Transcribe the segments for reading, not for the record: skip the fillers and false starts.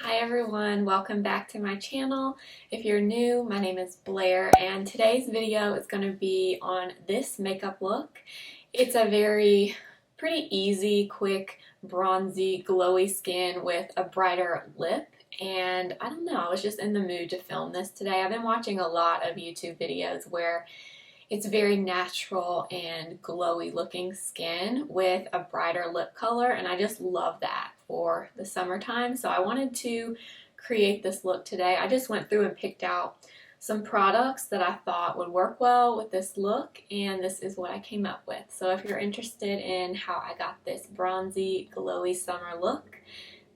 Hi everyone, welcome back to my channel. If you're new, my name is Blair and today's video is going to be on this makeup look. It's a pretty easy, quick, bronzy, glowy skin with a brighter lip, and I don't know, I was just in the mood to film this today. I've been watching a lot of YouTube videos where it's very natural and glowy looking skin with a brighter lip color, and I just love that for the summertime. So I wanted to create this look today. I just went through and picked out some products that I thought would work well with this look, and this is what I came up with. So if you're interested in how I got this bronzy, glowy summer look,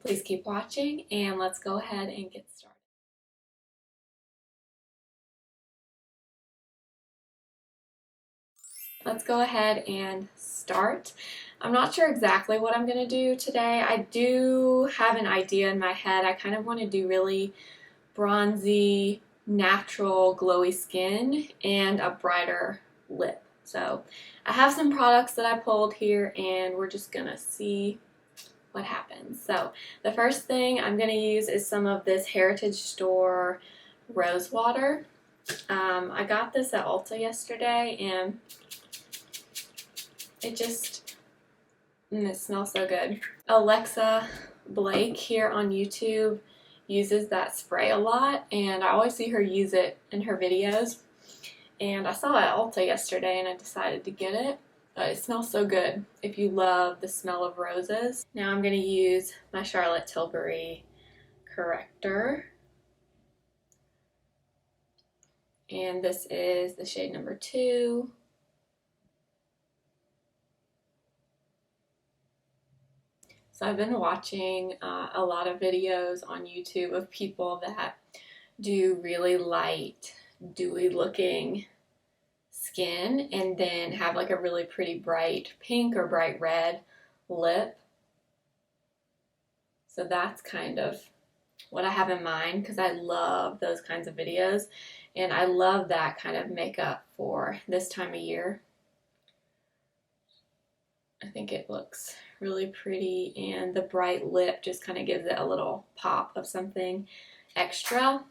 please keep watching and let's go ahead and get started. Let's go ahead and start. I'm not sure exactly what I'm going to do today. I do have an idea in my head. I kind of want to do really bronzy, natural, glowy skin and a brighter lip. So I have some products that I pulled here and we're just going to see what happens. So the first thing I'm going to use is some of this Heritage Store Rosewater. I got this at Ulta yesterday and it smells so good. Alexa Blake here on YouTube uses that spray a lot, and I always see her use it in her videos. And I saw it at Ulta yesterday and I decided to get it. It smells so good if you love the smell of roses. Now I'm going to use my Charlotte Tilbury Corrector. And this is the shade number 2. So I've been watching a lot of videos on YouTube of people that do really light, dewy looking skin and then have like a really pretty bright pink or bright red lip. So that's kind of what I have in mind because I love those kinds of videos and I love that kind of makeup for this time of year. I think it looks really pretty and the bright lip just kind of gives it a little pop of something extra.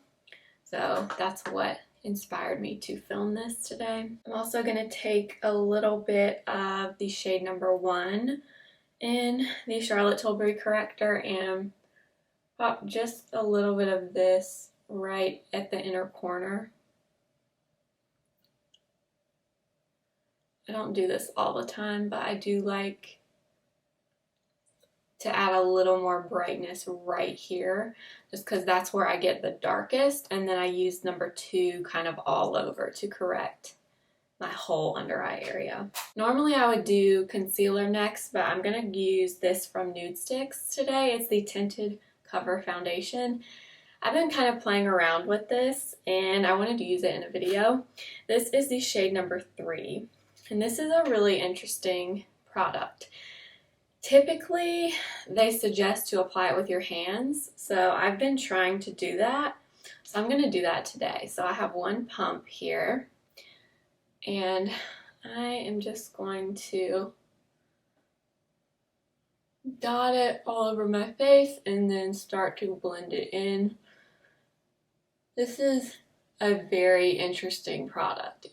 So that's what inspired me to film this today. I'm also going to take a little bit of the shade number 1 in the Charlotte Tilbury Corrector and pop just a little bit of this right at the inner corner. I don't do this all the time, but I do like to add a little more brightness right here, just because that's where I get the darkest, and then I use number 2 kind of all over to correct my whole under eye area. Normally I would do concealer next, but I'm going to use this from Nudestix today. It's the Tinted Cover Foundation. I've been kind of playing around with this, and I wanted to use it in a video. This is the shade number 3. And this is a really interesting product. Typically, they suggest to apply it with your hands, so I've been trying to do that. So I'm going to do that today. So I have one pump here, and I am just going to dot it all over my face and then start to blend it in. This is a very interesting product.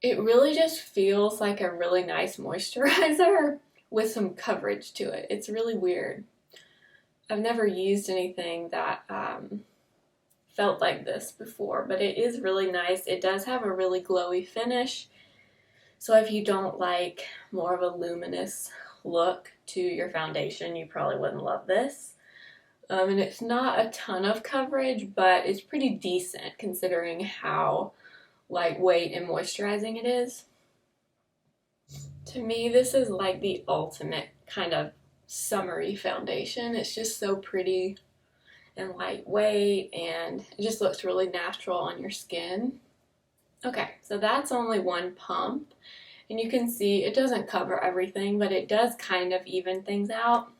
It really just feels like a really nice moisturizer with some coverage to it. It's really weird. I've never used anything that felt like this before, but it is really nice. It does have a really glowy finish. So if you don't like more of a luminous look to your foundation, you probably wouldn't love this. And it's not a ton of coverage, but it's pretty decent considering how lightweight and moisturizing it is. To me, this is like the ultimate kind of summery foundation. It's just so pretty and lightweight, and it just looks really natural on your skin. Okay, so that's only one pump, and you can see it doesn't cover everything, but it does kind of even things out.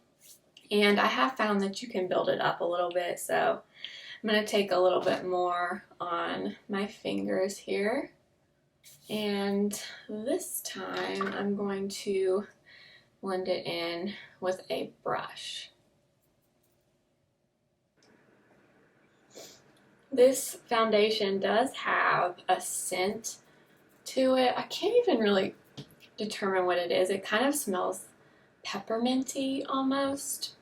And I have found that you can build it up a little bit, so I'm going to take a little bit more on my fingers here, and this time I'm going to blend it in with a brush. This foundation does have a scent to it. I can't even really determine what it is. It kind of smells pepperminty almost.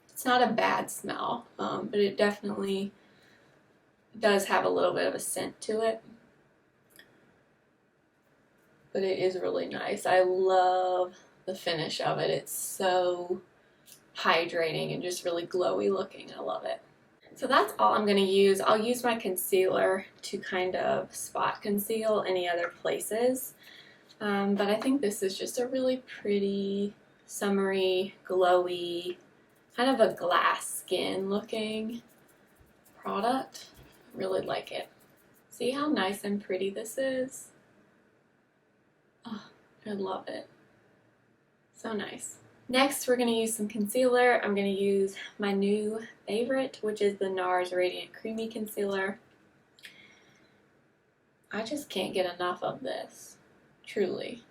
It's not a bad smell, but it definitely does have a little bit of a scent to it. But it is really nice. I love the finish of it. It's so hydrating and just really glowy looking. I love it. So that's all I'm going to use. I'll use my concealer to kind of spot conceal any other places. But I think this is just a really pretty, summery, glowy, kind of a glass skin looking product. I really like it. See how nice and pretty this is? Oh, I love it. So nice. Next, we're going to use some concealer. I'm going to use my new favorite, which is the Nars Radiant Creamy Concealer. I just can't get enough of this, truly.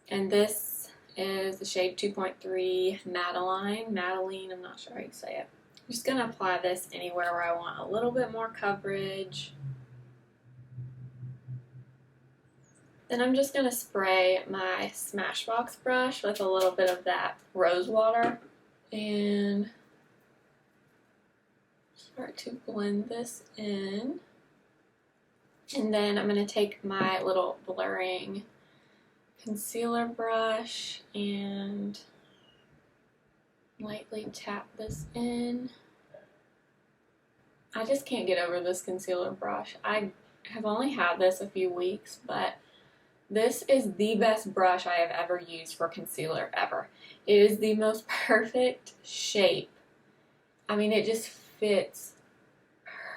And this is the shade 2.3 Madeleine, I'm not sure how you say it. I'm just going to apply this anywhere where I want a little bit more coverage. Then I'm just going to spray my Smashbox brush with a little bit of that Rosewater and start to blend this in. And then I'm going to take my little blurring concealer brush and lightly tap this in. I just can't get over this concealer brush. I have only had this a few weeks, but this is the best brush I have ever used for concealer ever. It is the most perfect shape. I mean, it just fits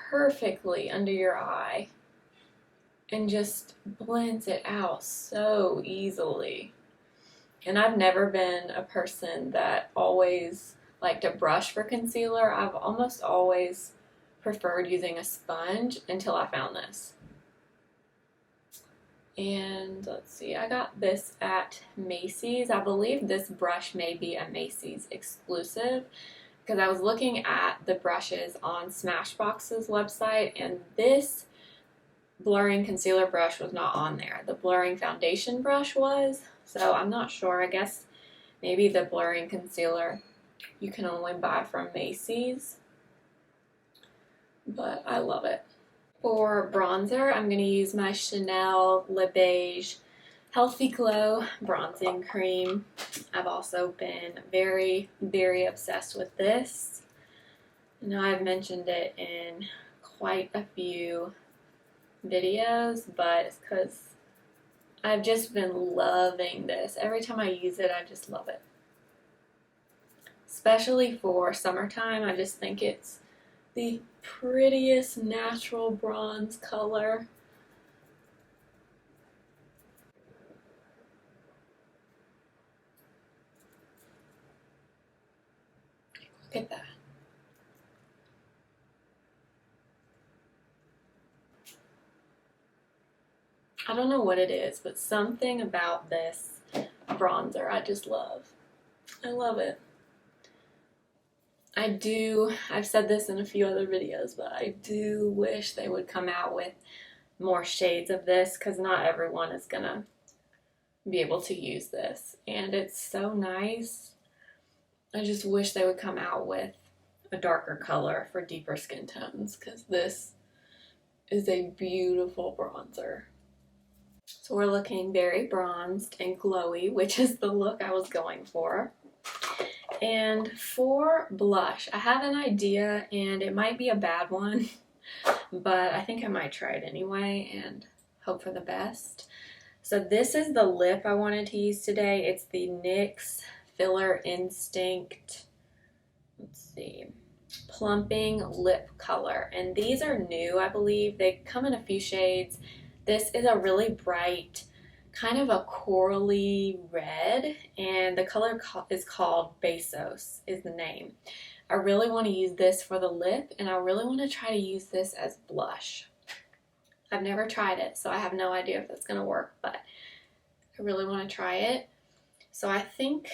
perfectly under your eye and just blends it out so easily. And I've never been a person that always liked to brush for concealer. I've almost always preferred using a sponge until I found this. And let's see, I got this at Macy's. I believe this brush may be a Macy's exclusive because I was looking at the brushes on Smashbox's website and this blurring concealer brush was not on there. The blurring foundation brush was, so I'm not sure. I guess maybe the blurring concealer you can only buy from Macy's, but I love it. For bronzer, I'm going to use my Chanel Le Beige Healthy Glow Bronzing Cream. I've also been very, very obsessed with this. I know I've mentioned it in quite a few videos, but it's because I've just been loving this. Every time I use it, I just love it. Especially for summertime, I just think it's the prettiest natural bronze color. Look at that. I don't know what it is, but something about this bronzer I just love. I love it. I've said this in a few other videos, but I do wish they would come out with more shades of this because not everyone is gonna be able to use this. And it's so nice. I just wish they would come out with a darker color for deeper skin tones because this is a beautiful bronzer. So we're looking very bronzed and glowy, which is the look I was going for. And for blush, I have an idea and it might be a bad one, but I think I might try it anyway and hope for the best. So this is the lip I wanted to use today. It's the NYX Filler Instinct, let's see, Plumping Lip Color. And these are new, I believe. They come in a few shades. This is a really bright, kind of a corally red, and the color is called Besos is the name. I really want to use this for the lip, and I really want to try to use this as blush. I've never tried it, so I have no idea if that's going to work, but I really want to try it. So I think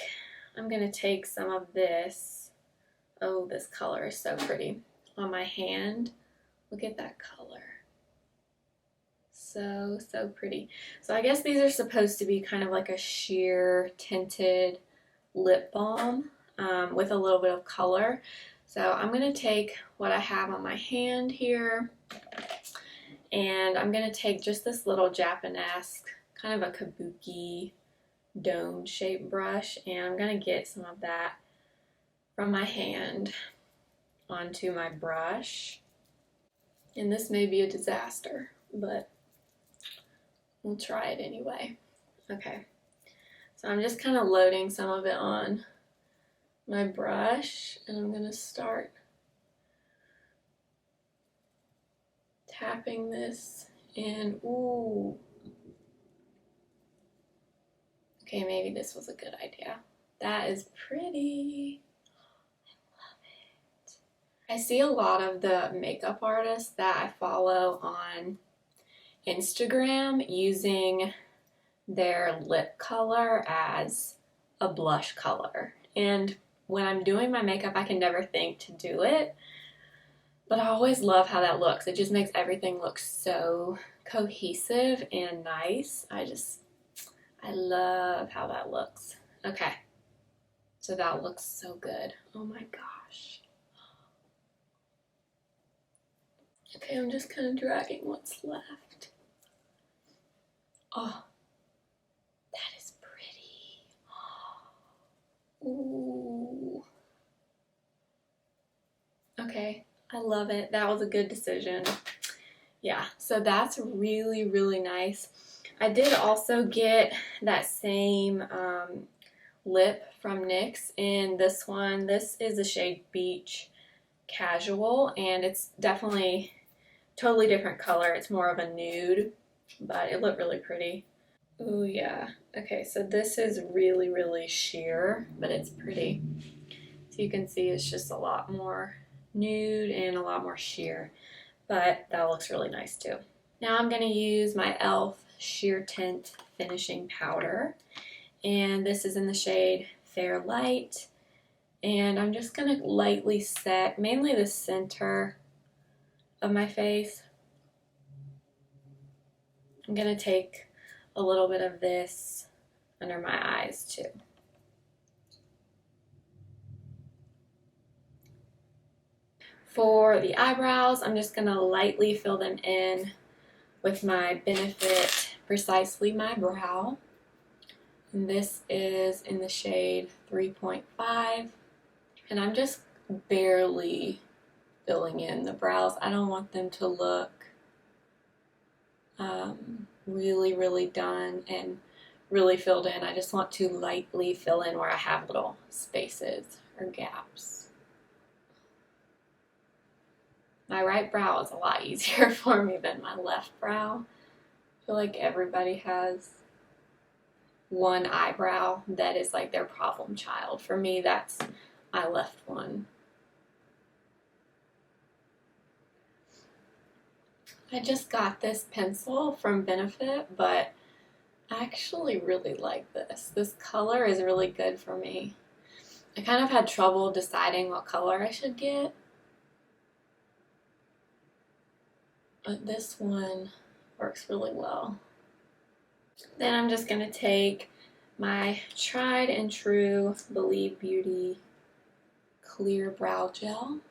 I'm going to take some of this Oh, this color is so pretty. On my hand, look at that color. So, so pretty. So I guess these are supposed to be kind of like a sheer tinted lip balm with a little bit of color. So I'm going to take what I have on my hand here, and I'm going to take just this little Japanesque, kind of a kabuki dome shaped brush, and I'm going to get some of that from my hand onto my brush. And this may be a disaster, but we'll try it anyway. Okay, so I'm just kind of loading some of it on my brush, and I'm gonna start tapping this in. Ooh. Okay, maybe this was a good idea. That is pretty. I love it. I see a lot of the makeup artists that I follow on Instagram using their lip color as a blush color. And when I'm doing my makeup, I can never think to do it, but I always love how that looks. It just makes everything look so cohesive and nice. I love how that looks. Okay, so that looks so good. Oh my gosh. Okay, I'm just kind of dragging what's left. Oh, that is pretty. Ooh. Okay, I love it. That was a good decision. Yeah, so that's really, really nice. I did also get that same lip from NYX in this one. This is the shade Beach Casual, and it's definitely totally different color. It's more of a nude, but it looked really pretty. Ooh, yeah. Okay, so this is really, really sheer, but it's pretty. So you can see it's just a lot more nude and a lot more sheer, but that looks really nice too. Now I'm going to use my e.l.f. Sheer Tint Finishing Powder, and this is in the shade Fair Light, and I'm just going to lightly set mainly the center of my face. I'm going to take a little bit of this under my eyes too. For the eyebrows, I'm just going to lightly fill them in with my Benefit Precisely My Brow. And this is in the shade 3.5. And I'm just barely filling in the brows. I don't want them to look really, really done and really filled in. I just want to lightly fill in where I have little spaces or gaps. My right brow is a lot easier for me than my left brow. I feel like everybody has one eyebrow that is like their problem child. For me, that's my left one. I just got this pencil from Benefit, but I actually really like this. This color is really good for me. I kind of had trouble deciding what color I should get, but this one works really well. Then I'm just going to take my tried and true Believe Beauty Clear Brow Gel.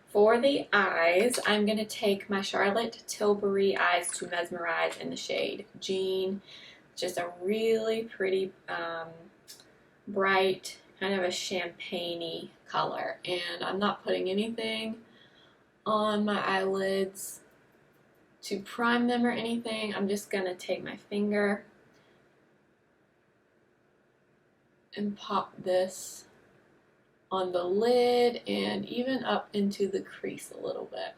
For the eyes, I'm going to take my Charlotte Tilbury Eyes to Mesmerize in the shade Jean. Just a really pretty, bright, kind of a champagne-y color. And I'm not putting anything on my eyelids to prime them or anything. I'm just going to take my finger and pop this on the lid and even up into the crease a little bit.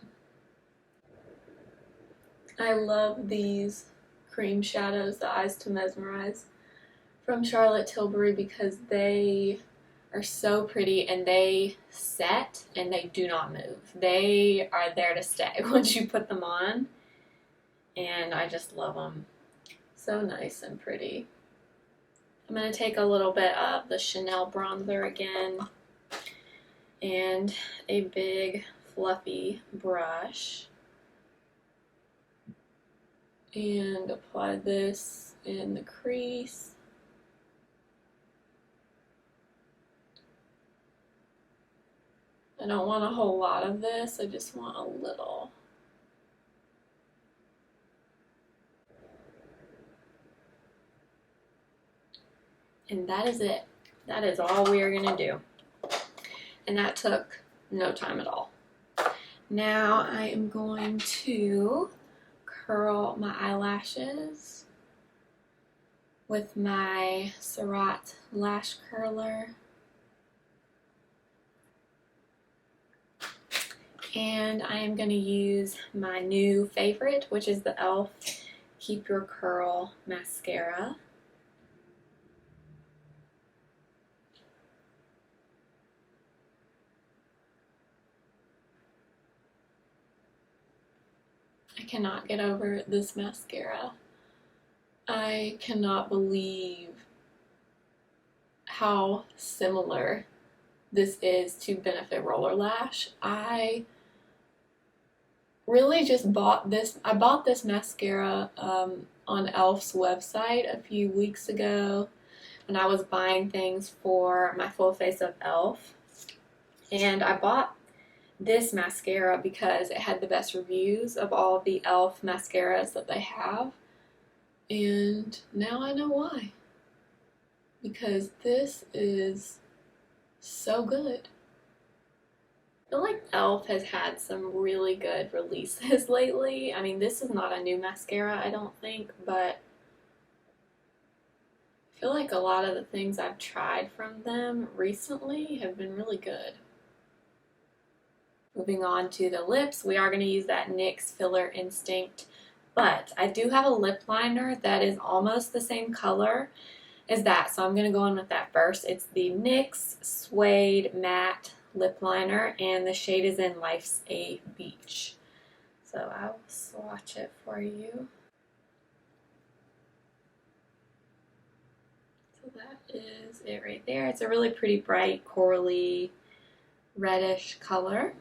I love these cream shadows, the Eyes to Mesmerize from Charlotte Tilbury, because they are so pretty and they set and they do not move. They are there to stay once you put them on, and I just love them. So nice and pretty. I'm going to take a little bit of the Chanel bronzer again and a big fluffy brush and apply this in the crease. I don't want a whole lot of this, I just want a little. And that is it. That is all we are going to do. And that took no time at all. Now I am going to curl my eyelashes with my Suede lash curler. And I am going to use my new favorite, which is the e.l.f. Keep Your Curl Mascara. I cannot get over this mascara. I cannot believe how similar this is to Benefit Roller Lash. I really just bought this. I bought this mascara on e.l.f.'s website a few weeks ago when I was buying things for my full face of e.l.f. And I bought this mascara because it had the best reviews of all the e.l.f. mascaras that they have. And now I know why. Because this is so good. I feel like e.l.f. has had some really good releases lately. I mean, this is not a new mascara, I don't think, but I feel like a lot of the things I've tried from them recently have been really good. Moving on to the lips, we are going to use that NYX Filler Instinct, but I do have a lip liner that is almost the same color as that, so I'm going to go in with that first. It's the NYX Suede Matte Lip Liner, and the shade is in Life's a Beach. So I'll swatch it for you. So that is it right there. It's a really pretty bright corally reddish color.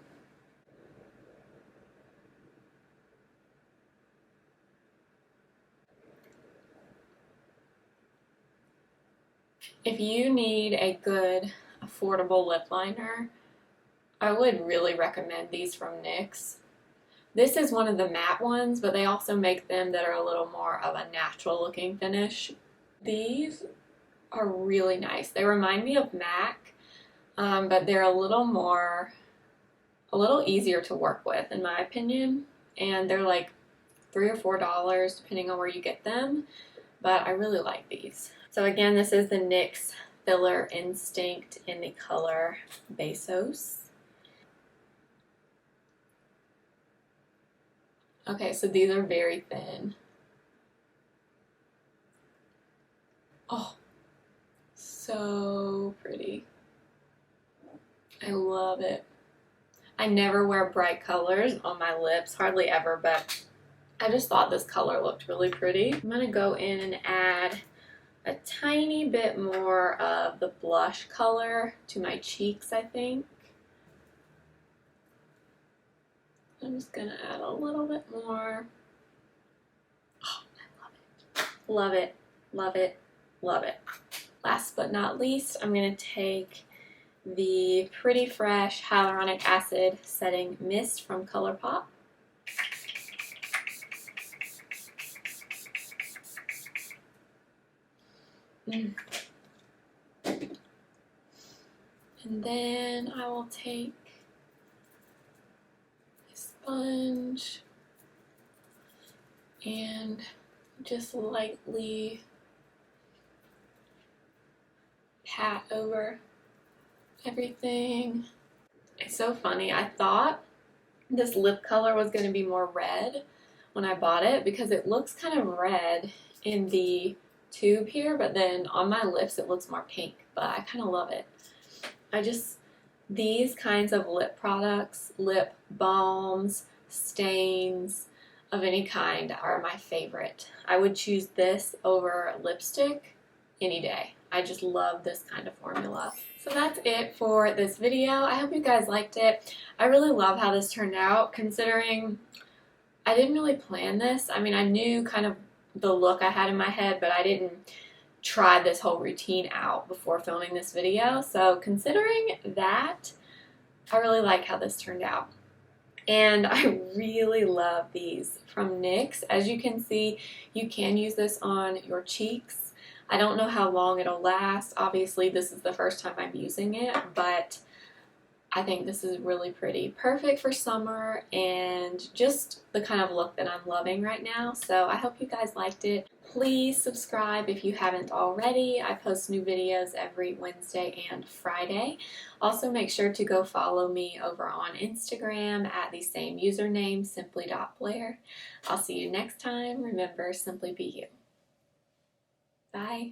If you need a good, affordable lip liner, I would really recommend these from NYX. This is one of the matte ones, but they also make them that are a little more of a natural looking finish. These are really nice. They remind me of MAC, but they're a little easier to work with in my opinion. And they're like $3 or $4 depending on where you get them, but I really like these. So again, this is the NYX Filler Instinct in the color Besos. Okay, so these are very thin. Oh, so pretty. I love it. I never wear bright colors on my lips, hardly ever, but I just thought this color looked really pretty. I'm gonna go in and add a tiny bit more of the blush color to my cheeks, I think. I'm just gonna add a little bit more. Oh, I love it. Love it, love it, love it. Last but not least, I'm gonna take the Pretty Fresh Hyaluronic Acid Setting Mist from Colourpop. And then I will take a sponge and just lightly pat over everything. It's so funny. I thought this lip color was going to be more red when I bought it because it looks kind of red in the tube here, but then on my lips it looks more pink, but I kind of love it. These kinds of lip products, lip balms, stains of any kind are my favorite. I would choose this over lipstick any day. I just love this kind of formula. So that's it for this video. I hope you guys liked it. I really love how this turned out, considering I didn't really plan this. I mean, I knew kind of the look I had in my head, but I didn't try this whole routine out before filming this video. So considering that, I really like how this turned out. And I really love these from NYX. As you can see, you can use this on your cheeks. I don't know how long it'll last. Obviously, this is the first time I'm using it, but I think this is really pretty. Perfect for summer and just the kind of look that I'm loving right now. So I hope you guys liked it. Please subscribe if you haven't already. I post new videos every Wednesday and Friday. Also, make sure to go follow me over on Instagram at the same username, simply.blair. I'll see you next time. Remember, simply be you. Bye.